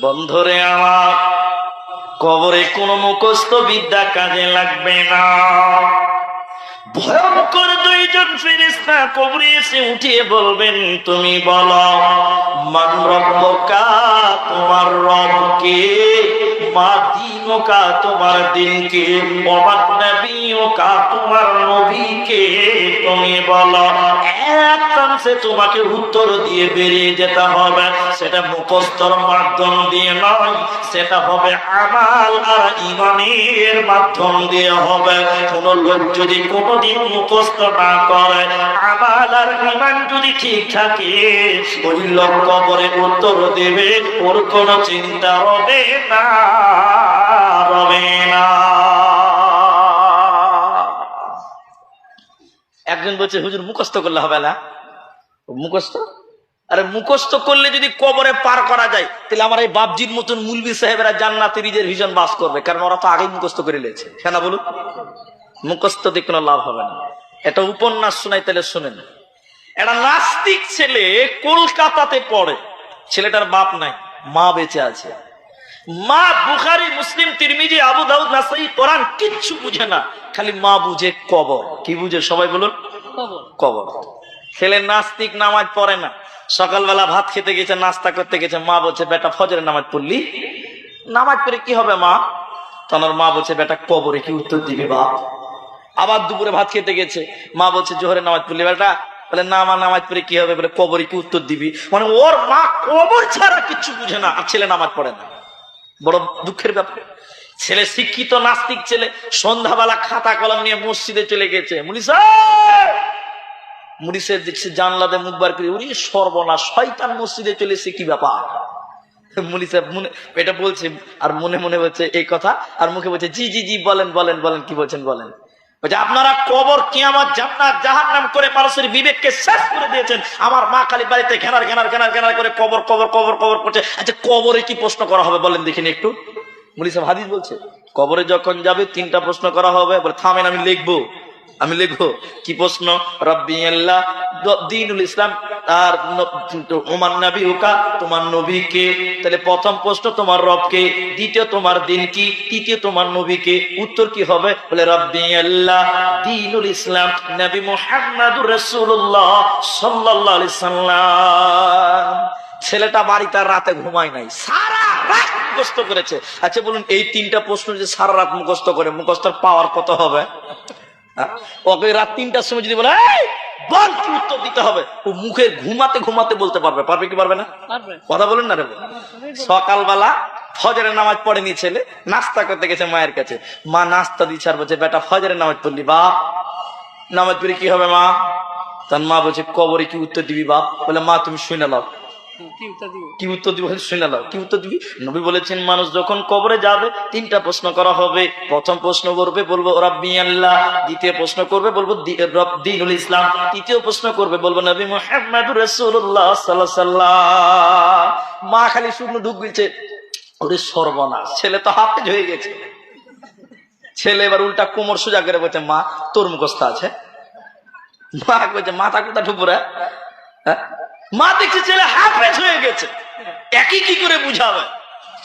বন্ধুরে আমার, কবরে কোনো মুখস্থ বিদ্যা কাজে লাগবে না। ভয়ঙ্কর দুইজন ফেরেশতা কবরে এসে উঠিয়ে বলবেন, তুমি বলো মান রব্বুকা, তোমার রব কে? মা দীনুকা, তোমার দিন কে? ওয়া নবিয়ুকা, তোমার নবী কে? তুমি বলো। এক চান্সে তোমাকে উত্তর দিয়ে বেরিয়ে যেতে হবে। সেটা মুখস্থর মাধ্যম দিয়ে নয়, সেটা হবে আমাল আর ঈমানের মাধ্যম দিয়ে হবে। কোন লোক যদি কোনদিন মুখস্থ না করে, আমাল আর ঈমান যদি ঠিক থাকে, ওই লোক কবরে উত্তর দেবে, ওর কোনো চিন্তা হবে না, হবে না। একজন বলছে, হুজুর মুখস্থ করলে হবে না। মুখস্থ? আরে মুখস্থ করলে যদি কবরে পার করা যায়, তাহলে আমার এই বাপজির মতন মুলবি সাহেবেরা জান্নাতে রিজার্ভেশন বাস করবে, কারণ ওরা তো আগেই মুখস্থ করে নিয়েছে। হ্যাঁ না বলুন? মুখস্থ দিয়ে কোনো লাভ হবে না। এটা উপন্যাস শোনাই, তাহলে শোনেন। একটা নাস্তিক ছেলে কলকাতাতে পড়ে, ছেলেটার বাপ নাই, মা বেঁচে আছে। মা বুখারী, মুসলিম, তিরমিজি, আবু দাউদ, নাসাই, কোরআন কিচ্ছু বুঝে না, খালি মা বুঝে কবর। কি বুঝে সবাই বলুন? কবর। ছেলে নাস্তিক, নামাজ পড়ে না। সকালবেলা ভাত খেতে গেছে, নাস্তা করতে গেছে, মা বলছে, বেটা ফজরের নামাজ পড়লি? নামাজ পড়ে কি হবে মা? তখন মা বলছে, বেটা কবরে কি উত্তর দিবি বাপ? আবার দুপুরে ভাত খেতে গেছে, মা বলছে, জোহরের নামাজ পড়লি? বেটা বলে, না মা, নামাজ পড়ে কি হবে? বলে, কবরে কি উত্তর দিবি? মানে ওর মা কবর ছাড়া কিচ্ছু বুঝে না, আর ছেলে নামাজ পড়ে না। বড় দুঃখের ব্যাপার। ছেলে শিক্ষিত নাস্তিক ছেলে, সন্ধ্যাবেলা খাতা কলম নিয়ে মসজিদে চলে গেছে। মুড়িসের দেখছে জানলাতে মুখ বার করে, ওরে সর্বনাশ, শয়তান মসজিদে চলে এসে, কি ব্যাপার? মুলি সাহেব মনে এটা বলছে, আর মনে মনে বলছে এই কথা, আর মুখে বলছে, জি জি জি, বলেন বলেন বলেন, কি বলছেন বলেন। বলছে, আপনারা কবর, কিয়ামত, জান্নাত, জাহান্নাম করে মানুষের বিবেককে শেষ করে দিয়েছেন। আমার মা খালি বাড়িতে ঘেনার ঘেনার ঘেনার ঘেনার করে কবর কবর কবর কবর করছে। আচ্ছা কবরে কি প্রশ্ন করা হবে বলেন দেখিনি একটু? মুলি সাহেব হাদিস বলছে, কবরে যখন যাবে 3টা প্রশ্ন করা হবে। বলে, থামেন, আমি লিখবো। আমি লিখবো। কি প্রশ্ন? রব্বি আল্লাহ, দ্বীনুল ইসলাম, আর ওমান নবিয়ুকা, তোমার নবী কে? তাহলে প্রথম প্রশ্ন তোমার রব কে, দ্বিতীয় তোমার দিন কি, তৃতীয় তোমার নবী কে। উত্তর কি হবে? বলে, রব্বি আল্লাহ, দ্বীনুল ইসলাম, নবী মুহাম্মদুর রাসূলুল্লাহ সাল্লাল্লাহু আলাইহি সাল্লাম। ছেলেটা বাড়িতে রাতে ঘুমায় নাই, সারা রাত মুখস্থ করেছে। আচ্ছা বলুন, এই 3টা প্রশ্ন যে সারা রাত মুখস্থ করে, মুখস্থর পাওয়ার কত হবে? ওকে রাত 3টার সময় যদি বলে, বল কি উত্তর দিতে হবে, ও মুখে ঘুমাতে ঘুমাতে বলতে পারবে। পারবে কি পারবে না? কথা বলেন না রে। সকালবেলা ফজরের নামাজ পড়েনি ছেলে, নাস্তা করতে গেছে মায়ের কাছে। মা নাস্তা দিচ্ছে, আর বলছে, বেটা ফজরের নামাজ পড়লি? বাপ নামাজ পড়ে কি হবে মা? তার মা বলছে, কবরে কি উত্তর দিবি বাপ? বলে, মা তুমি শুনে নাও। কি উত্তর দিব? শুনে নাও। কি উত্তর দিবি? নবী বলেছেন, মানুষ যখন কবরে যাবে 3টা প্রশ্ন করা হবে। প্রথম প্রশ্ন করবে, বলবো রব্বি আল্লাহ। দ্বিতীয় প্রশ্ন করবে, বলবো দ্বীনুল ইসলাম। তৃতীয় প্রশ্ন করবে, বলবো নবী মুহাম্মদুর রাসূলুল্লাহ সাল্লাল্লাহু আলাইহি সাল্লাম। মা খালি শুকনো ঢুক গেছে, ওরে সর্বনাশ, ছেলে তো হাফেজ হয়ে গেছে। ছেলে এবার উল্টা কোমর সোজা করে বলছে, মা তোর মুখস্থ আছে? মা বলছে, মাথা কোথা ঠুপুরা? মা দেখছে ছেলে হাফেজ হয়ে গেছে, একই কি করে বুঝাবে?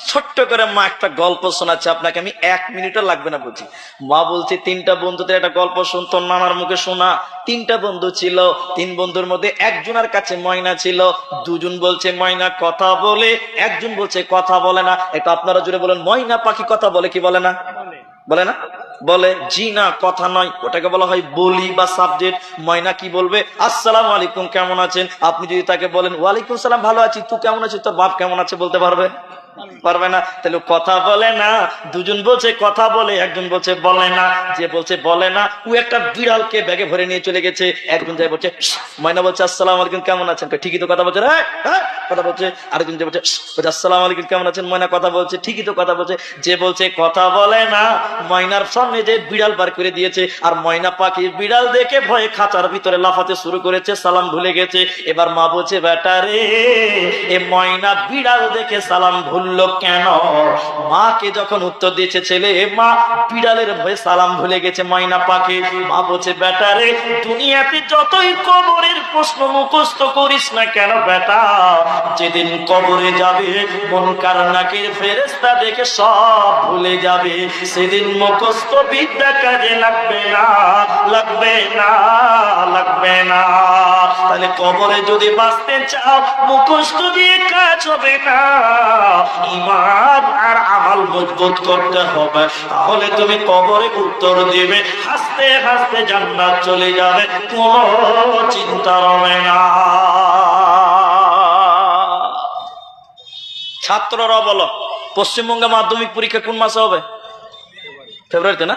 ছোট্ট করে মা একটা গল্প শোনাচ্ছে আপনাকে, আমি 1 মিনিটও লাগবে না বলছি। মা বলছে, 3টা বন্ধুদের একটা গল্প শুনতো, নানার মুখে শোনা। 3টা বন্ধু ছিল, 3 বন্ধুর মধ্যে একজনের কাছে ময়না ছিল। 2জন বলছে ময়না কথা বলে, একজন বলছে কথা বলে না। এটা আপনারা জুড়ে বলেন, ময়না পাখি কথা বলে কি বলে না? বলে না? বলে। জি না, কথা নয়, ওটাকে বলা হয় বলি বা সাবজেক্ট। ময়না কি বলবে? আসসালামু আলাইকুম, কেমন আছেন? আপনি যদি তাকে বলেন ওয়ালাইকুম সালাম, ভালো আছি, তুই কেমন আছিস, তোর বাপ কেমন আছে, বলতে পারবে? পারবে না। তাহলে কথা বলে না। 2জন বলছে কথা বলে, একজন বলছে বলে না। যে বলছে বলে না, ও একটা বিড়ালকে ব্যাগে ভরে নিয়ে চলে গেছে। একজন যাই বলছে, ময়না বলছে আসসালামু আলাইকুম, কেমন আছেন? ঠিকই তো কথা বলছে। কথা বলছে। আরেকজন যে বলছে, আসসালামু আলাইকুম, কেমন আছেন? ময়না কথা বলছে। ঠিকই তো কথা বলছে। যে বলছে কথা বলে না, ময়নার সামনে যে বিড়াল বার করে দিয়েছে, আর ময়না পাখি বিড়াল দেখে ভয়ে খাঁচার ভিতরে লাফাতে শুরু করেছে, সালাম ভুলে গেছে। এবার মা বলছে, বেটা রে, এ ময়না বিড়াল দেখে সালাম ভুল বলল কেন? মাকে যখন উত্তর দিয়েছে ছেলে, মা বিড়ালের ভয়ে সালাম ভুলে গেছে ময়না পাখি। মা বলছে বেটা রে, দুনিয়াতে যতই কবরের প্রশ্ন মুখস্থ করিস না কেন বেটা, যেদিন কবরে যাবে মুনকার নাকির ফেরেশতা দেখে সব ভুলে যাবে, সেদিন মুখস্থ বিদ্যা কাজে লাগবে না, লাগবে না, লাগবে না। তাহলে কবরে যদি বাঁচতে চাও মুখস্থ দিয়ে কাজ হবে না, ঈমান আর আমল মজবুত করতে হবে। তাহলে তুমি কবরে উত্তর দিবে, হাসতে হাসতে জান্নাত চলে যাবে, কোনো চিন্তা হবে না। ছাত্ররা বলো, পশ্চিমবঙ্গে মাধ্যমিক পরীক্ষা কোন মাসে হবে? ফেব্রুয়ারিতে না?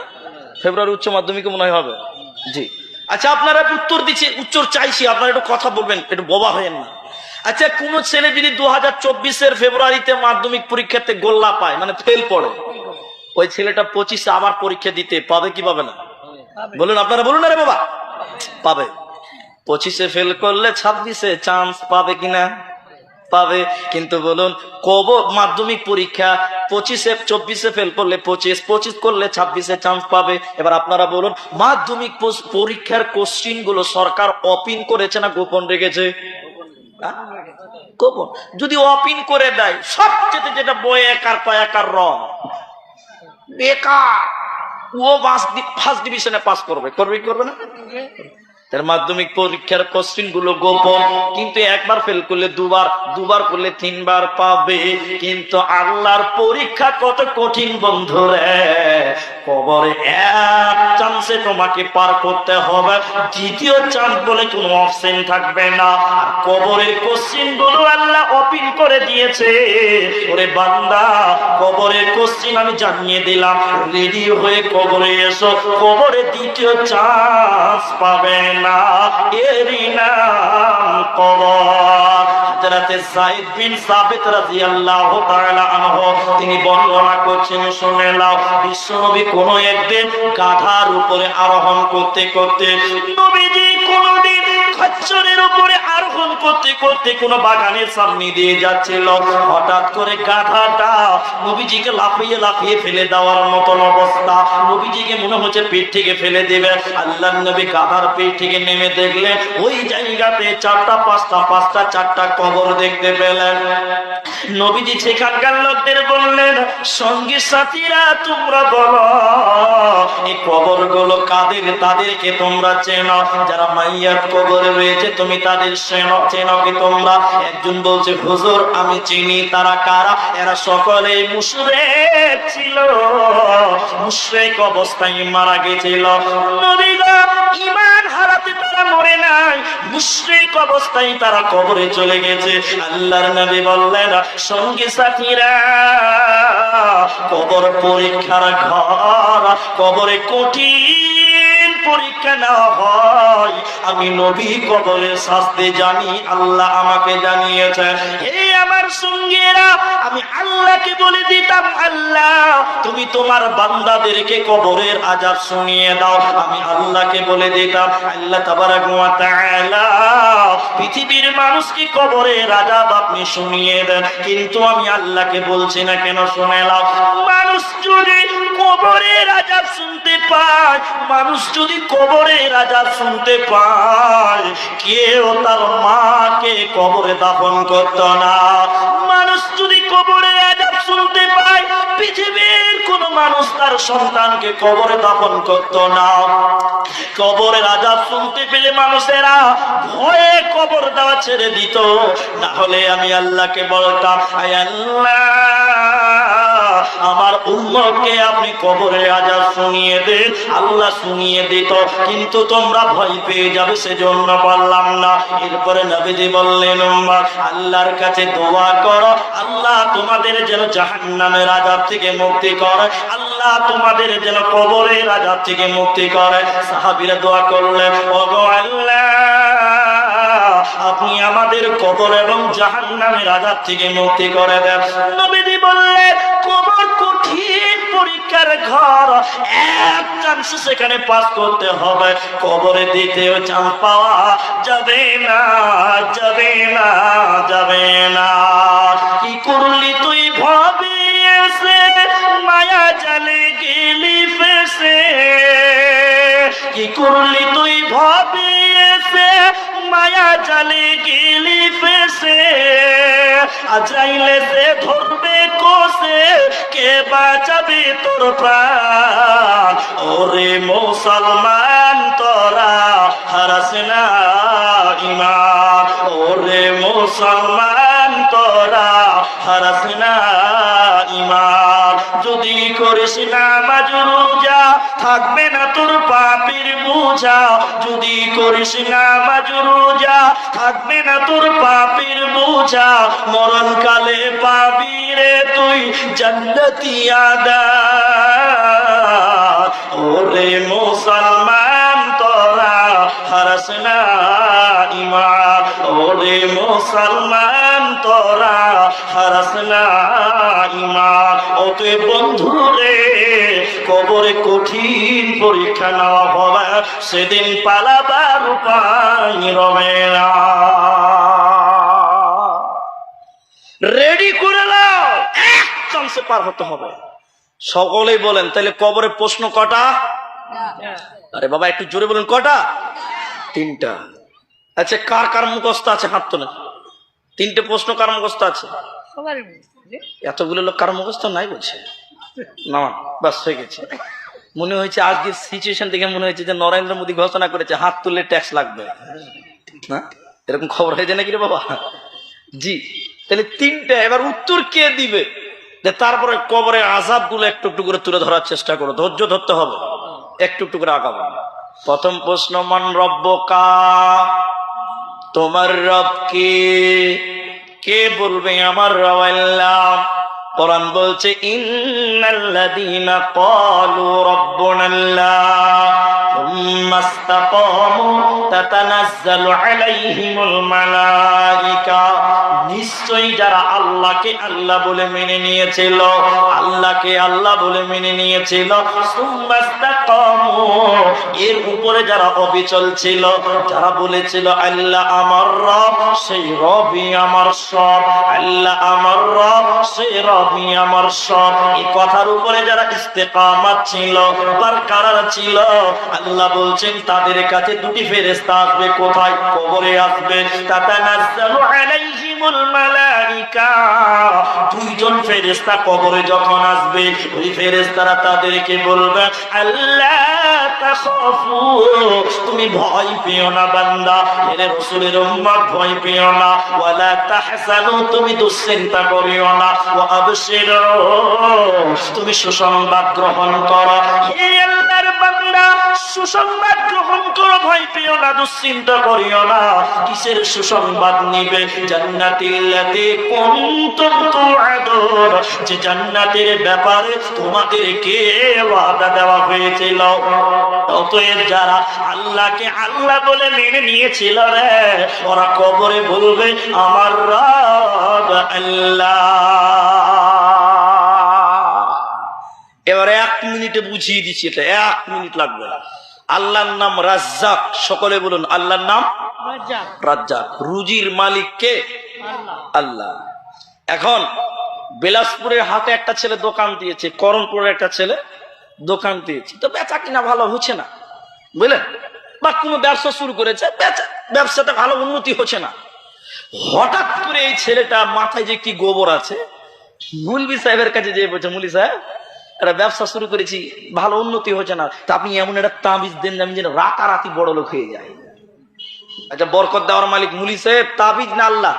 ফেব্রুয়ারি উচ্চ মাধ্যমিক মনে হয় হবে। জি আচ্ছা, আপনারা উত্তর দিচ্ছি, উত্তর চাইছি, আপনারা একটু কথা বলবেন, একটু বোবা হয়েন না। আচ্ছা, কোন ছেলে যদি 2024-এর ফেব্রুয়ারিতে মাধ্যমিক পরীক্ষাতে গোল্লা পায়, মানে ফেল পড়ে, ওই ছেলেটা 25-এ আবার পরীক্ষা দিতে পাবে কি পাবে না? বলুন, আপনারা বলুন। আরে বাবা, পাবে। 25-এ ফেল করলে 26-এ চান্স পাবে কিনা? পাবে। কিন্তু বলুন, মাধ্যমিক পরীক্ষা 25-এ 24-এ ফেল করলে 25 করলে 26-এ চান্স পাবে। এবার আপনারা বলুন, মাধ্যমিক পরীক্ষার কোশ্চিন গুলো সরকার অপিন করেছে না গোপন রেখেছে? গোপন। যদি অপিন করে দেয়, সবচেয়ে যেটা বই একার পায়াকার রং বেকার, ও ফার্স্ট ডিভিশনে পাস করবে, করবে না? তার মাধ্যমিক পরীক্ষার কোশ্চেন গুলো গোপন, কিন্তু একবার ফেল করলে দুবার করলে 3বার পাবে। কিন্তু আল্লাহর পরীক্ষা কত কঠিন বন্ধুরে, কবরে এক চান্সে তোমাকে পার করতে হবে, দ্বিতীয় চান্স বলে কোনো অপশন থাকবে না। আর কবরের কোশ্চেন গুলো আল্লাহ ওপেন করে দিয়েছে। ওরে বান্দা, কবরের কোশ্চেন আমি জানিয়ে দিলাম, রেডি হয়ে কবরে এসো, কবরে দ্বিতীয় চান্স পাবে না, এরই নাম কবর। হযরত যায়েদ বিন সাবিত রাদিয়াল্লাহু তাআলা আনহু তিনি বর্ণনা করছেন, শুনে নাও। বিশ্বনবী কোন একদিন গাধার উপরে আরোহণ করতে করতে, নবীজি কোনদিন খচ্চরের উপরে আরোহণ করতে করতে কোন বাগানের সামনে দিয়ে যাচ্ছিল। হঠাৎ করে গাধাটা নবীজিকে লাফিয়ে লাফিয়ে ফেলে দেওয়ার মতন অবস্থা, নবীজিকে মনে হচ্ছে পেট থেকে ফেলে দেবে। আল্লাহর নবী গাধার পেট থেকে নেমে দেখলেন ওই জায়গাতে 4টা 5টা কবর দেখতে পেলেন। নবীজি সেখানকার লোকদের বললেন, সঙ্গী সাথীরা তোমরা বলো এই কবর গুলো কাদের? তাদেরকে তোমরা চেনো, যারা মাইয়াত কবরে রয়েছে তুমি তাদের চেনো কি তোমরা? একজন বলছে, হুজুর আমি চিনি। তারা কারা? এরা সকলে মুশরিক ছিল, মুশরিক অবস্থায় মারা গেছিল। নবী গো, ঈমান হারাতে তারা মরে নাই, মুশরিক অবস্থায় তারা কবরে চলে গেছে। আল্লাহর নবী বললেন, সঙ্গী সাথীরা, কবর পরীক্ষার ঘর, কবরে কঠিন পরীক্ষা নেওয়া হয়। আমি নবী কবরের শাস্তি জানি, আল্লাহ আমাকে জানিয়েছেন। হে আমার সঙ্গীরা, আমি আল্লাহকে বলে দিতাম, আল্লাহ তুমি তোমার বান্দাদেরকে কবরের আযাব শুনিয়ে দাও। আমি আল্লাহকে বলে দিতাম, আল্লাহ তাবারাক ওয়া তাআলা পৃথিবীর মানুষকে কবরের আযাব আপনি শুনিয়ে দেন। কিন্তু আমি আল্লাহকে বলছি না কেন? শুনে নাও, মানুষ যদি কবরের আযাব শুনতে পায়, মানুষ যদি কবরের আযাব শুনতে পায়, কেউ তার মাকে কবরে দাফন করত না। মানুষ যদি কবরের আযাব শুনতে পায়, পৃথিবীর কোন মানুষ তার সন্তানকে কবরে দাফন করত না। কবরের আযাব শুনতে পেলে মানুষেরা ভয়ে কবর দেওয়া ছেড়ে দিত। না হলে আমি আল্লাহকে বলতাম, আয় আল্লাহ, আমার উম্মতকে আপনি কবরের আযাব শুনিয়ে দেন। আল্লাহ শুনিয়ে দিত, কিন্তু তোমরা ভয় পেয়ে যাবে সেজন্য বললাম না। এরপরে নবীজি বললেন, উম্মত আল্লাহর কাছে দোয়া করো, আল্লাহ তোমাদের যেন জাহান্নামের আযাব থেকে মুক্তি করে, আল্লাহ তোমাদের যেন কবরের আযাব থেকে মুক্তি করে। সাহাবীরা দোয়া করলেন, ওগো আল্লাহ, আপনি আমাদের কবর এবং জাহান্নামের আযাব থেকে মুক্তি করে দেন। নবীজি বললেন, কবর কঠিন পরীক্ষা পরীক্ষার ঘর, এক চান্স সেখানে পাস করতে হবে, কবরে দ্বিতীয় চান্স পাওয়া যাবে না, যাবে না, যাবে না। কি করলি তুই ভাবিয়েছে, মায়া জালে গেলি ফেসে, কি করলি তুই ভাবিয়েছে, মায়া জালে গেলি ফেসে, আজরাইলে সে ধরবে কোসে, কে বাঁচাবে তোর প্রাণ। ওরে মুসলমান তোরা হারাস না ঈমান, ওরে মুসলমান তোরা হারাস না ঈমান। যদি করিস নামাজ রোজা থাকবে না তোর পাপের বোঝা, যদি করিস নামাজ রোজা থাকবে না তোর পাপের বোঝা, মরণকালে পাবি রে তুই জান্নাতি আদাত। ওরে মুসলমান তোরা হারাস না ঈমান, ওরে মুসলমান তোরা হারাস না ঈমান। অতএব বন্ধু রে, কবরে কঠিন পরীক্ষা নেওয়া হবে, সেদিন পালাবার উপায় রবে না। রেডি করে নাও, এক চান্সে পার হতে হবে। সকলেই বলেন তাহলে কবরে প্রশ্ন কটা? আরে বাবা একটু জোরে বলেন, কটা? তিনটা। আচ্ছা কার কার মুখস্থ আছে হাত তোলেন। তিনটে প্রশ্ন কার মুখস্থ আছে? এতগুলো লোক কার মুখস্থ নাই বলছে না, বাস হয়ে গেছে। মনে হয়েছে আজকের সিচুয়েশন থেকে মনে হয়েছে যে নরেন্দ্র মোদী ঘোষণা করেছে হাত তুললে ট্যাক্স লাগবে না, এরকম খবর হয়েছে নাকি রে বাবা? জি, তাহলে তিনটা। এবার উত্তর কে দিবে? যে তারপরে কবরের আযাব গুলো একটু একটু করে তুলে ধরার চেষ্টা করো, ধৈর্য ধরতে হবে, একটু একটু করে আগাবো। প্রথম প্রশ্ন, মান রব্বুকা, তোমার রব কে? কে বলবে আমার রব আল্লাহ? কোরআন বলছে ইন্নাল্লাযীনা ক্বালু রাব্বুনাল্লাহ সুম্মা ইসতাকামু তাতানাজ্জালু আলাইহিমুল মালায়েকা, নিশ্চয়ই যারা আল্লাহকে আল্লাহ বলে মেনে নিয়েছিল, আল্লাহকে আল্লাহ বলে মেনে নিয়েছিল, সুম্মা ইসতাকামু, এর উপরে যারা অবিচল ছিল, যারা বলেছিল আল্লাহ আমার রব, সেই রবই আমার সব, আল্লাহ আমার রব, সেই রবই আমার সব, এই কথার উপরে যারা ইস্তেকামাত ছিল, বারকরার ছিল, আল্লাহ বলছেন তাদের কাছে দুটি ফেরেশতা আসবে। কোথায়? কবরে আসবে। তাতানাজ্জালু আলাইহিমুল মালায়েকা, দুইজন ফেরেশতা কবরে যখন আসবে, ওই ফেরেশতারা তাদেরকে বলবে আল্লাহ তাখাফু, তুমি ভয় পেও না বান্দা, এর রাসূলের উম্মত ভয় পেও না, ওয়ালা তাহজানু, তুমি দুশ্চিন্তা করিও না, ওয়া আবশিরু, তুমি সুসংবাদ গ্রহণ করো। হে আল্লাহর বান্দা, সুসংবাদ গ্রহণ করো, ভয় পেও না, দুশ্চিন্তা করিও না। কিসের সুসংবাদ নিবে? জান্নাতিল্লাতী কুনতুম তুআদুন, যে জান্নাতের ব্যাপারে তোমাদেরকে ওয়াদা দেওয়া হয়েছিল। অতএব যারা আল্লাহকে আল্লাহ বলে মেনে নিয়েছিল রে, ওরা কবরে বলবে আমার রব আল্লাহ। এবারে 1 মিনিটে বুঝিয়ে দিচ্ছি, এটা 1 মিনিট লাগবে। আল্লাহর নাম রাজ্জাক, সকলে বলুন আল্লাহর নাম রাজ্জাক। রুজির মালিক কে? আল্লাহ। এখন বিলাসপুরের হাতে একটা ছেলে দোকান দিয়েছে, করণপুরের একটা ছেলে দোকান দিয়েছে, তো বেচা কিনা ভালো হচ্ছে না, বুঝলেন, বা কোনো ব্যবসা শুরু করেছে, ব্যবসাটা ভালো উন্নতি হচ্ছে না। হঠাৎ করে এই ছেলেটা মাথায় যে কি গোবর আছে, মুলবি সাহেবের কাছে যেয়ে বলছে, মুলি সাহেব একটা ব্যবসা শুরু করেছি, ভালো উন্নতি হচ্ছে না, তা আপনি এমন একটা তাবিজ দেন আমি যেন রাতারাতি বড় লোক হয়ে যায়। আচ্ছা, বরকত দেওয়ার মালিক মুলি সাহেব, তাবিজ না আল্লাহ?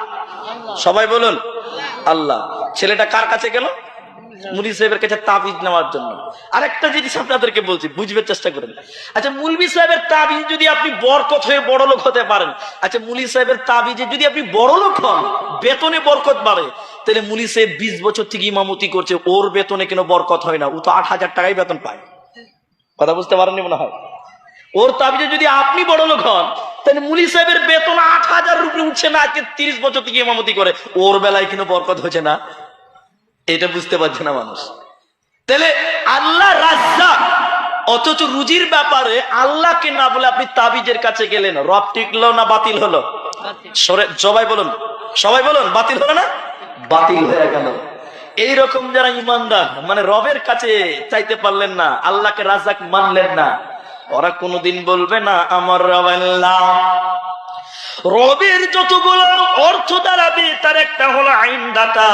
সবাই বলুন আল্লাহ। ছেলেটা কার কাছে গেল? মুলি সাহেবের কাছে তাবিজ নেওয়ার জন্য। আরেকটা জিনিস আপনাদেরকে বলছি, বুঝবার চেষ্টা করেন। আচ্ছা, মুলবি সাহেবের তাবিজ যদি আপনি বরকত হয়ে বড় লোক হতে পারেন, আচ্ছা মুলি সাহেবের তাবিজে যদি আপনি বড় লোক হন, বেতনে বরকত বাড়ে, তাহলে মুলি সাহেব 20 বছর থেকে ইমামতি করছে, ওর বেতনে কেন বরকত হয় না? ও তো 8,000 টাকাই বেতন পায়। কথা বুঝতে পারেননি মনে হয়? ওর তাবিজে যদি আপনি বড় লোক হন, তাহলে মুলি সাহেবের বেতন 8,000 রুপি উঠছে না, আজকে 30 বছর থেকে ইমামতি করে, ওর বেলায় কেন বরকত হচ্ছে না? এটা বুঝতে পারছে না মানুষ। তাহলে আল্লাহ রাজ্জাক, অথচ রুজির ব্যাপারে আল্লাহকে না বলে আপনি তাবিজের কাছে গেলেন, রব টিকলো না বাতিল হলো? সবাই বলুন, সবাই বলুন, বাতিল হলো না? বাতিল হয়ে গেল। এইরকম যারা ইমানদার, মানে রবের কাছে চাইতে পারলেন না, আল্লাহকে রাজ্জাক মানলেন না, ওরা কোনোদিন বলবে না আমার রব আল্লাহ। রবের যতগুলো অর্থ দাঁড়াবে তার একটা হলো আইনদাতা।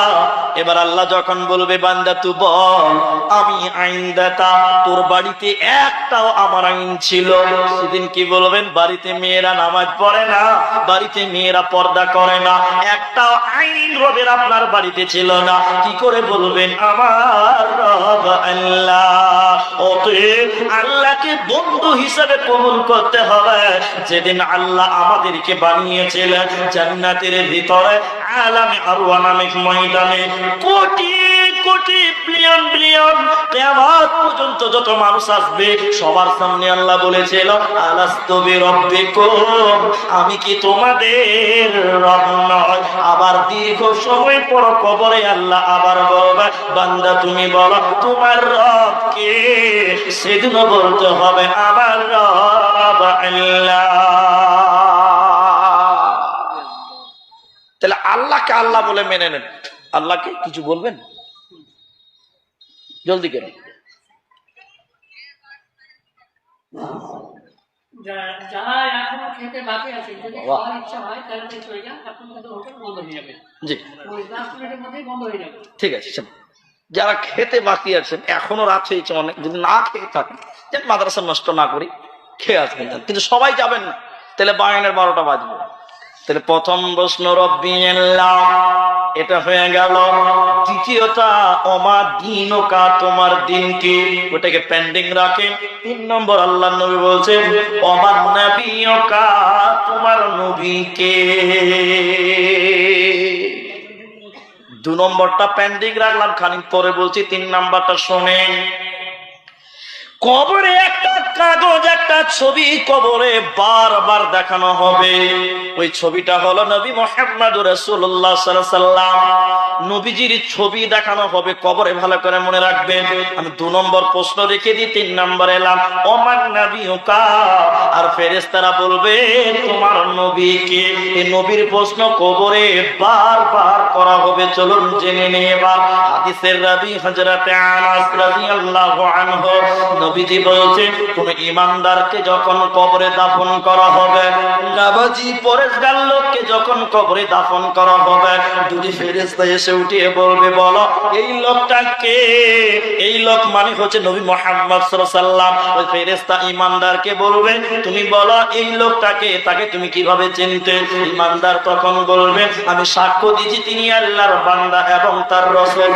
এবার আল্লাহ যখন বলবে বান্দা তুই বল আমি আইনদাতা, তোর বাড়িতে একটাও আমার আইন ছিল, সেদিন কি বলবেন? বাড়িতে মেয়েরা নামাজ পড়ে না, বাড়িতে মেয়েরা পর্দা করে না, একটাও আইন রবের আপনার বাড়িতে ছিল না, কি করে বলবেন আমার রব আল্লাহ? অতএব আল্লাহকে বন্ধু হিসাবে কবুল করতে হবে। যেদিন আল্লাহ আমাদেরকে বানিয়েছিলেন জান্নাতের ভিতরে আলামে আরওয়াহ নামক ময়দানে, কোটি কোটি বিলিয়ন বিলিয়ন কিয়ামত পর্যন্ত যত মানুষ আসবে সবার সামনে আল্লাহ বলেছিল আলাস্তু বিরাব্বিকুম, আমি কি তোমাদের রব নয়? আবার দীর্ঘ সময় পর কবরে আল্লাহ আবার বলবে বান্দা তুমি বলো তোমার রব কে? সেদিনও বলতে হবে আমার রব আল্লাহ। তাহলে আল্লাহকে আল্লাহ বলে মেনে নেন। আল্লাহকে কিছু বলবেন? জলদি করেন। যারা এখনো খেতে বাকি আছে, যদি খাওয়ার ইচ্ছা হয় তাহলে চলে যান, এখন কিন্তু হোটেল বন্ধ হয়ে যাবে। জি, ওই 10 মিনিটের মধ্যেই বন্ধ হয়ে যাবে। ঠিক আছে। যারা খেতে বাকি আছেন, এখনো রাত হয়েছে অনেক, যদি না খেয়ে থাকেন যে মাদ্রাসা নষ্ট না করি খেয়ে আসবেন, কিন্তু সবাই যাবেন না, তাহলে বায়নের 12টা বাজবে। তাহলে প্রথম প্রশ্ন রব্বি আল্লাহ, এটা হয়ে গেল। দ্বিতীয়টা ওমা দীনুকা, তোমার দিন কি? ওটাকে পেন্ডিং রাখেন। 3 নম্বর আল্লাহ নবী বলছেন ওমা নবিয়ুকা, তোমার নবী কে? 2 নম্বরটা পেন্ডিং রাখলাম, খানিক পরে বলছি। 3 নম্বরটা শোনেন। কবরে একটা কাগজ, একটা ছবি কবরে বারবার দেখানো হবে। ওই ছবিটা হলো নবী মুহাম্মদুর রাসূলুল্লাহ সাল্লাল্লাহু আলাইহি সাল্লাম। নবীজির ছবি দেখানো হবে কবরে, ভালো করে মনে রাখবেন। আমি 2 নম্বর প্রশ্ন রেখে দিই, 3 নম্বর এলাম ওমান নবিয়ুকা। আর ফেরেশতারা বলবে তোমার নবী কে? এই নবীর প্রশ্ন কবরে বারবার করা হবে। চলুন জেনে নিই এবার। হাদিসের রাবী হযরতে আনাস রাদিয়াল্লাহু আনহু নবীজি বলছেন কোন ঈমানদারকে যখন কবরে দাফন করা হবে, নামাজি পরেশগার লোককে যখন কবরে দাফন করা হবে, দুটি ফেরেশতা এসে উঠিয়ে বলবে বলো এই লোকটা কে? এই লোক মানে হচ্ছে নবী মুহাম্মদ সাল্লাল্লাহু আলাইহি সাল্লাম। ওই ফেরেশতা ঈমানদারকে বলবে তুমি বলো এই লোকটাকে, তাকে তুমি কিভাবে চিনতে? ঈমানদার তখন বলবে আমি সাক্ষ্য দিচ্ছি তিনি আল্লাহর বান্দা এবং তার রাসূল।